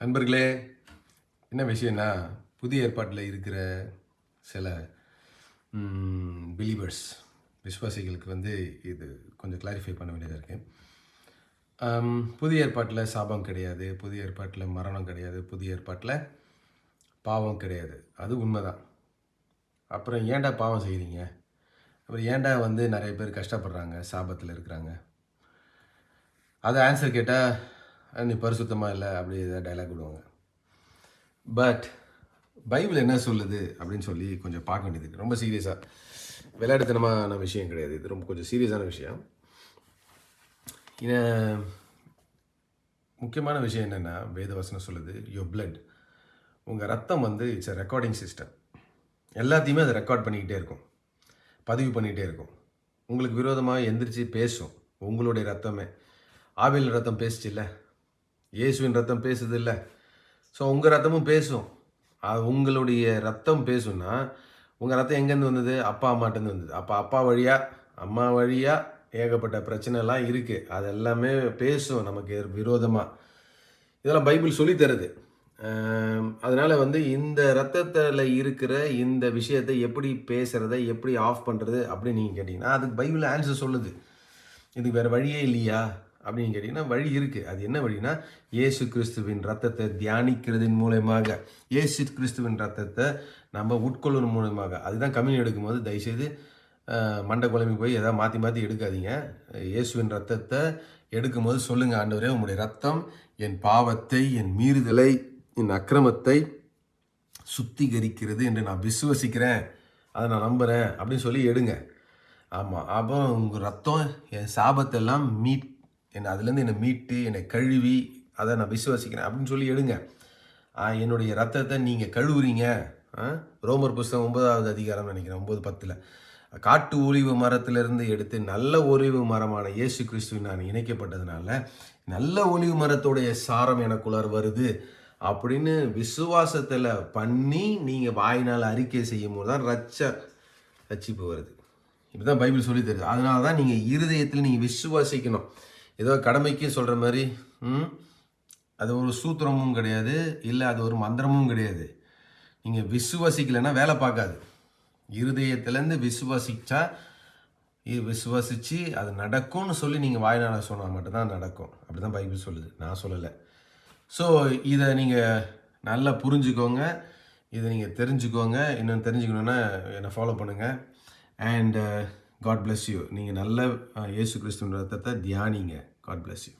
நண்பர்களே, என்ன விஷயம்னா, புதிய ஏற்பாட்டில் இருக்கிற சில பிலீவர்ஸ் விசுவாசிகளுக்கு இது கொஞ்சம் கிளாரிஃபை பண்ண வேண்டியதாக இருக்குது. புதிய ஏற்பாட்டில் சாபம் கிடையாது, புதிய ஏற்பாட்டில் மரணம் கிடையாது, புதிய ஏற்பாட்டில் பாவம் கிடையாது. அது உண்மைதான். அப்புறம் ஏன்டா பாவம் செய்கிறீங்க? அப்புறம் ஏன்டா நிறைய பேர் கஷ்டப்படுறாங்க, சாபத்தில் இருக்கிறாங்க? அதை ஆன்சர் கேட்டால் நீ பரிசுத்தமாக இல்லை அப்படி ஏதாவது டைலாக் விடுவாங்க. பட் பைபிள் என்ன சொல்லுது அப்படின்னு சொல்லி கொஞ்சம் பார்க்க வேண்டியது இருக்குது. ரொம்ப சீரியஸாக, விளையாட்டுத்தனமான விஷயம் கிடையாது. இது ரொம்ப கொஞ்சம் சீரியஸான விஷயம். முக்கியமான விஷயம் என்னென்னா, வேதவசனம் சொல்லுது, யோர் பிளட், உங்கள் ரத்தம் இட்ஸ் அ ரெக்கார்டிங் சிஸ்டம். எல்லாத்தையுமே அதை ரெக்கார்ட் பண்ணிக்கிட்டே இருக்கும், பதிவு பண்ணிகிட்டே இருக்கும். உங்களுக்கு விரோதமாக எந்திரிச்சு பேசும். உங்களுடைய ரத்தமே, ஆபேல் ரத்தம் பேசுச்சு இல்லை, இயேசுவின் ரத்தம் பேசுது இல்லை. ஸோ உங்கள் ரத்தமும் பேசும். உங்களுடைய ரத்தம் பேசும்னா, உங்கள் ரத்தம் எங்கேருந்து வந்தது? அப்பா அம்மாட்டேருந்து வந்தது. அப்போ அப்பா வழியாக அம்மா வழியாக ஏகப்பட்ட பிரச்சனைலாம் இருக்குது. அது எல்லாமே பேசும் நமக்கு விரோதமாக. இதெல்லாம் பைபிள் சொல்லி தருது. அதனால் இந்த ரத்தத்தில் இருக்கிற இந்த விஷயத்தை எப்படி பேசுகிறத, எப்படி ஆஃப் பண்ணுறது அப்படின்னு நீங்கள் கேட்டிங்கன்னா, அதுக்கு பைபிள் ஆன்சர் சொல்லுது. இதுக்கு வேறு வழியே இல்லையா அப்படின்னு கேட்டிங்கன்னா, வழி இருக்குது. அது என்ன வழினா, இயேசு கிறிஸ்துவின் ரத்தத்தை தியானிக்கிறதின் மூலமாக, இயேசு கிறிஸ்துவின் ரத்தத்தை நம்ம உட்கொள்ளும் மூலமாக. அதுதான் கம்யூனியன் எடுக்கும்போது தயவுசெய்து மண்டை குழம்பி போய் எதாவது மாற்றி மாற்றி எடுக்காதீங்க. இயேசுவின் ரத்தத்தை எடுக்கும்போது சொல்லுங்கள், ஆண்டவரே உங்களுடைய ரத்தம் என் பாவத்தை, என் மீறுதலை, என் அக்கிரமத்தை சுத்திகரிக்கிறது என்று நான் விசுவசிக்கிறேன், அதை நான் நம்புகிறேன் அப்படின்னு சொல்லி எடுங்க. ஆமாம், அப்போ உங்கள் ரத்தம் என் சாபத்தெல்லாம் அதுலேருந்து என்னை மீட்டு, என்னை கழுவி, அதை நான் விசுவாசிக்கிறேன் அப்படின்னு சொல்லி எடுங்க. என்னுடைய ரத்தத்தை நீங்கள் கழுவுறீங்க. ரோமர் புஸ்தகம் 9வது அதிகாரம் நினைக்கிறேன், 9:10. காட்டு ஒலிவு மரத்திலிருந்து எடுத்து நல்ல ஒலிவு மரமான இயேசு கிறிஸ்துவின் நான் இணைக்கப்பட்டதுனால நல்ல ஒலிவு மரத்துடைய சாரம் எனக்குள்ளார் வருது அப்படின்னு விசுவாசத்தில் பண்ணி நீங்கள் வாயினால் அறிக்கை செய்யும் போது தான் ரட்சிப்பு வருது. இப்படி தான் பைபிள் சொல்லி தருது. அதனால தான் நீங்கள் இருதயத்தில் நீங்கள் விசுவாசிக்கணும். ஏதோ கடமைக்கு சொல்கிற மாதிரி அது ஒரு சூத்திரமும் கிடையாது, இல்லை அது ஒரு மந்திரமும் கிடையாது. நீங்கள் விசுவாசிக்கலைன்னா வேலை பார்க்காது. இருதயத்துலேருந்து விசுவாசித்து அது நடக்கும்னு சொல்லி நீங்கள் வாய்நாள சொன்னால் மட்டும்தான் நடக்கும். அப்படி தான் பைபிள் சொல்லுது, நான் சொல்லலை. ஸோ இதை நீங்கள் நல்லா புரிஞ்சுக்கோங்க, இதை நீங்கள் தெரிஞ்சுக்கோங்க. இன்னும் தெரிஞ்சுக்கணுன்னா என்னை ஃபாலோ பண்ணுங்கள். And God bless you. நீங்கள் நல்ல இயேசு கிறிஸ்துவின் ரத்தத்தை தியானிங்க. God bless you.